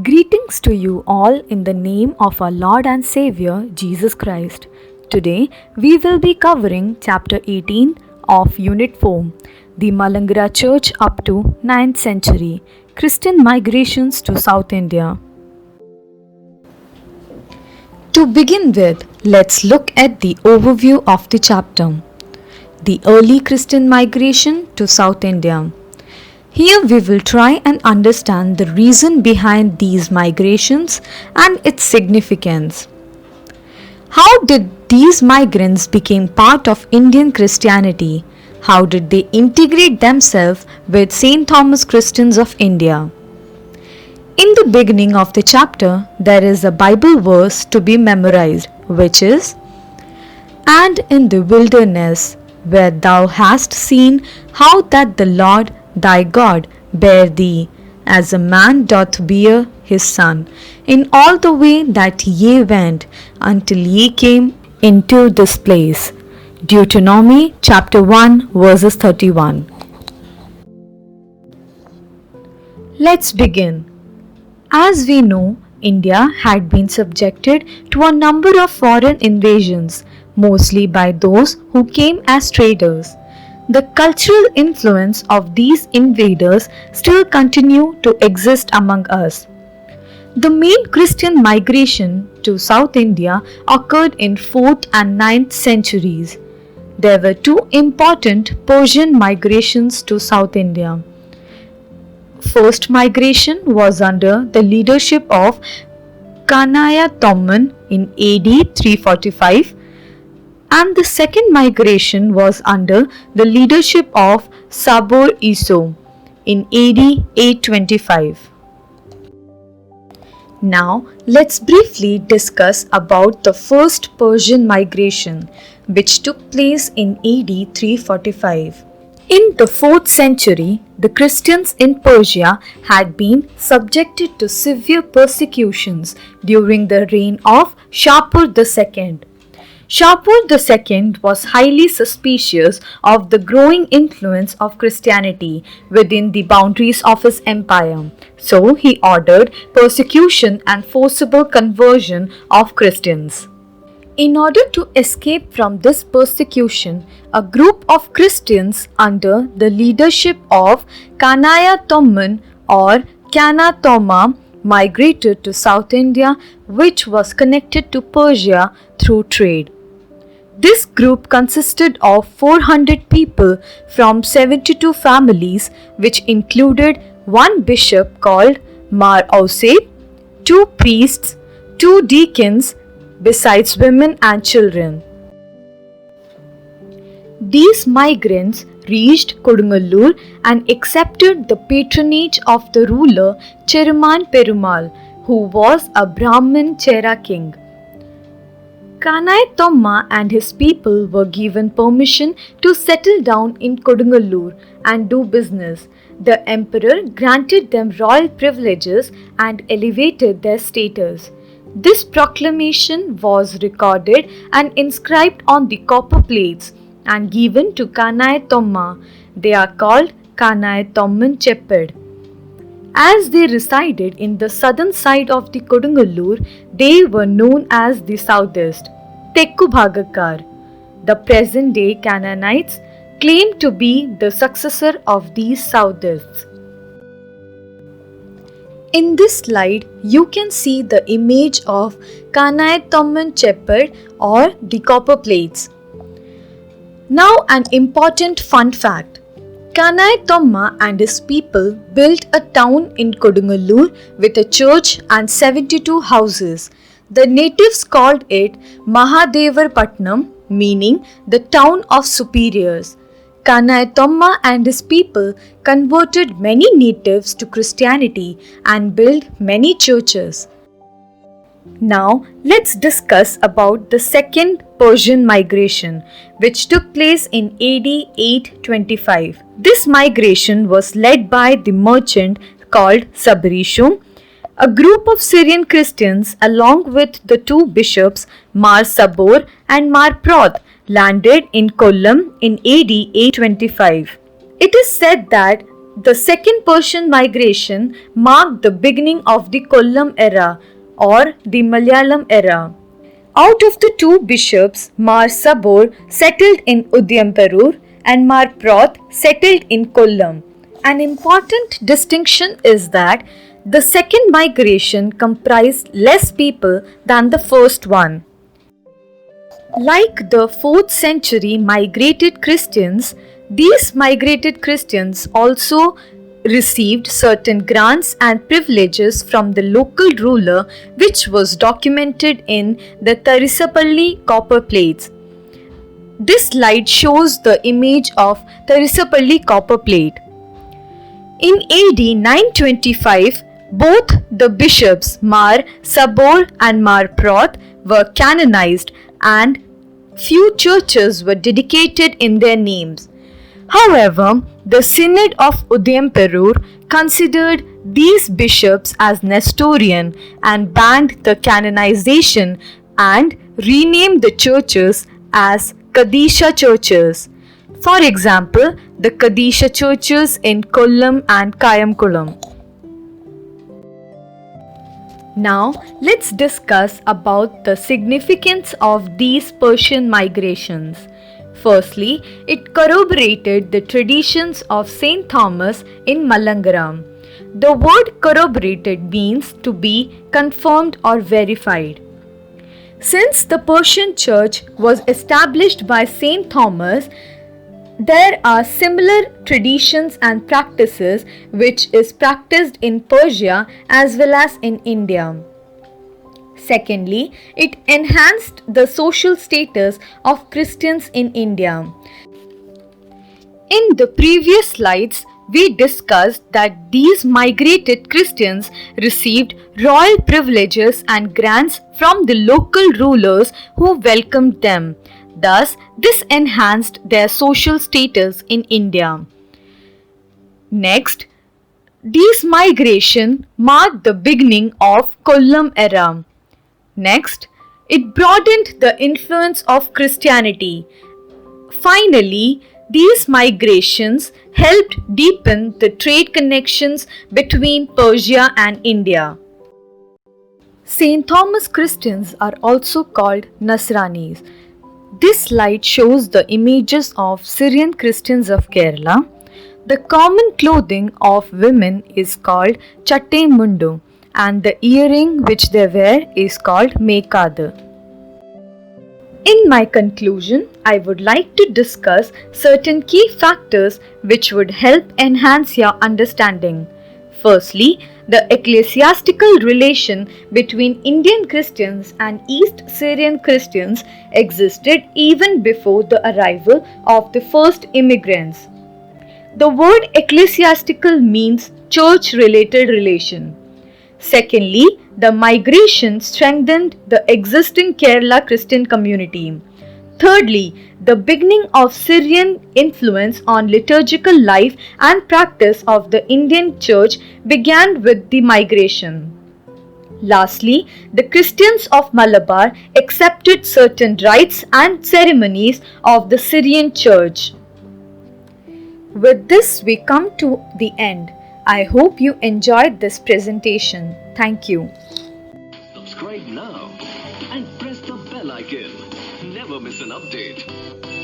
Greetings to you all in the name of our Lord and Savior Jesus Christ. Today we will be covering chapter 18 of Unit 4, the Malankara Church up to 9th century, Christian migrations to South India. To begin with, let's look at the overview of the chapter. The early Christian migration to South India. Here we will try and understand the reason behind these migrations and its significance. How did these migrants become part of Indian Christianity? How did they integrate themselves with St. Thomas Christians of India? In the beginning of the chapter, there is a Bible verse to be memorized, which is, "And in the wilderness, where thou hast seen how that the Lord thy God bare thee, as a man doth bear his son, in all the way that ye went, until ye came into this place." Deuteronomy chapter 1 verses 31. Let's begin. As we know, India had been subjected to a number of foreign invasions, mostly by those who came as traders. The cultural influence of these invaders still continue to exist among us. The main Christian migration to South India occurred in 4th and 9th centuries. There were two important Persian migrations to South India. First migration was under the leadership of Kanaya Tomman in AD 345, and the second migration was under the leadership of Sabur Iso in AD 825. Now let's briefly discuss about the first Persian migration, which took place in AD 345. In the 4th century, the Christians in Persia had been subjected to severe persecutions during the reign of Shapur II. Shapur II was highly suspicious of the growing influence of Christianity within the boundaries of his empire, so he ordered persecution and forcible conversion of Christians. In order to escape from this persecution, a group of Christians under the leadership of Kanaya Tomman or Kana Toma migrated to South India, which was connected to Persia through trade. This group consisted of 400 people from 72 families, which included one bishop called Mar Ausaid, 2 priests, 2 deacons, besides women and children. These migrants reached Kodungallur and accepted the patronage of the ruler Cheruman Perumal, who was a Brahmin Chera king. Kanai Tomma and his people were given permission to settle down in Kodungallur and do business. The emperor granted them royal privileges and elevated their status. This proclamation was recorded and inscribed on the copper plates and given to Kanai Tomma. They are called Kanai Tomman Chepped. As they resided in the southern side of the Kodungallur, they were known as the Southist, Tekku Bhagakar. The present-day Canaanites claim to be the successor of these Southists. In this slide, you can see the image of Kanai Tomman Chepped or the copper plates. Now an important fun fact. Kanai Tomma and his people built a town in Kodungallur with a church and 72 houses. The natives called it Mahadevarpatnam, meaning the town of superiors. Kanai Tomma and his people converted many natives to Christianity and built many churches. Now let's discuss about the second Persian migration, which took place in AD 825. This migration was led by the merchant called Sabarishu. A group of Syrian Christians along with the 2 bishops Mar Sabor and Mar Proth landed in Kollam in AD 825. It is said that The second Persian migration marked the beginning of the Kollam era or the Malayalam era. Out of the two bishops, Mar Sabor settled in Udayamperur and Mar Proth settled in Kollam. An important distinction is that the second migration comprised less people than the first one. Like the 4th century migrated Christians, these migrated Christians also received certain grants and privileges from the local ruler, which was documented in the Tarisapalli copper plates. This slide shows the image of Tarisapalli copper plate. In AD 925, both the bishops Mar Sabor and Mar Proth were canonized and few churches were dedicated in their names. However, the Synod of Udayamperur considered these bishops as Nestorian and banned the canonization and renamed the churches as Kadisha churches. For example, the Kadisha churches in Kollam and Kayamkulam. Now, let's discuss about the significance of these Persian migrations. Firstly, it corroborated the traditions of Saint Thomas in Malangaram. The word corroborated means to be confirmed or verified. Since the Persian Church was established by Saint Thomas, there are similar traditions and practices which is practiced in Persia as well as in India. Secondly, it enhanced the social status of Christians in India. In the previous slides, we discussed that these migrated Christians received royal privileges and grants from the local rulers who welcomed them. Thus, this enhanced their social status in India. Next, this migration marked the beginning of Kollam era. Next, it broadened the influence of Christianity. Finally, these migrations helped deepen the trade connections between Persia and India. St. Thomas Christians are also called Nasranis. This slide shows the images of Syrian Christians of Kerala. The common clothing of women is called chatte mundu and the earring which they wear is called mekad. In my conclusion, I would like to discuss certain key factors which would help enhance your understanding. Firstly, the ecclesiastical relation between Indian Christians and East Syrian Christians existed even before the arrival of the first immigrants. The word ecclesiastical means church-related relation. Secondly, the migration strengthened the existing Kerala Christian community. Thirdly, the beginning of Syrian influence on liturgical life and practice of the Indian Church began with the migration. Lastly, the Christians of Malabar accepted certain rites and ceremonies of the Syrian Church. With this, we come to the end. I hope you enjoyed this presentation. Thank you. Subscribe now and press the bell icon. Never miss an update.